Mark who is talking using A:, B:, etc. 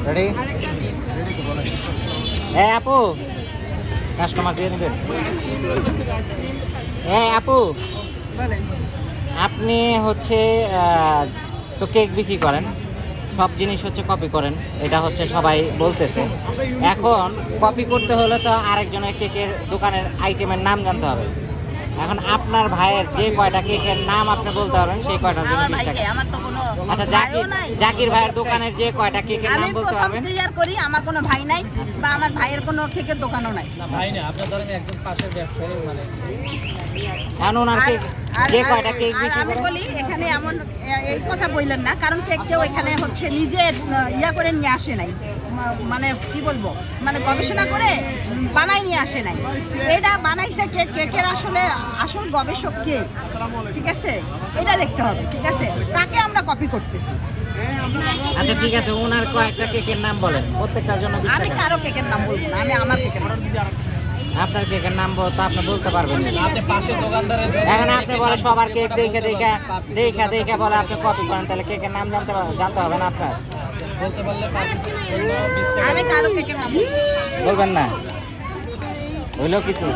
A: Ready? হ্যাঁ আপু, customer দিয়ে নেবেন। হ্যাঁ আপু, আপনি হচ্ছে তো কেক বিক্রি করেন, সব জিনিস হচ্ছে কপি করেন, এটা হচ্ছে সবাই বলতেছে। এখন কপি করতে হলে তো আরেকজনের কেকের দোকানের আইটেমের নাম জানতে হবে। এখন আপনার ভাইয়ের যে কয়টা কেকের নাম আপনি বলতে পারবেন সেই কয়টার জন্য 20 টাকা। আচ্ছা জাকির ভাইয়ের দোকানের যে কয়টা কেকের নাম বলতে পারবেন?
B: ক্লিয়ার করি, আমার কোনো ভাই নাই বা আমার ভাইয়ের কোনো কেকের দোকানও নাই।
C: না ভাই না, আপনার ধরেন একদম পাশের ব্যবসায়ী মানে
A: এখন ওনার কেক যে কয়টা কেক বিক্রি
B: আমি
A: করেন?
B: বলি এখানে এমন এই কথা বললেন না, কারণ কেক কেউ এখানে হচ্ছে নিজে ইয়া করে নিয়ে আসে নাই, মানে কি বলবো, মানে গবেষণা করে বানাই নিয়ে আসে নাই। এটা বানাইছে কেকের আসলে আসল গবেষক কে, ঠিক আছে, এটা দেখতে হবে, ঠিক আছে, তাকে আমরা কপি করতেছি।
A: আচ্ছা ঠিক আছে, ওনার কয়েকটা কেকের নাম বলেন, প্রত্যেকটার জন্য 20
B: আমি
A: টাকা।
B: কারো কেকের নাম বলবো না, আমি আমার কেকের নাম বলবো।
A: আপনার কেকের নাম তো আপনি বলতে পারবেন না।
C: আপনি পাশের দোকানদারের
A: এখন আপনি বলে সবার কেক দেখে বলে আপনি কপি করেন, তাহলে কেকের নাম জানতে হবে না আপনার?
C: বলতে পারলে 20 টাকা
B: আমি কারো কেকের নাম বলবো না।
A: বলবেন না, হইলো কিছু।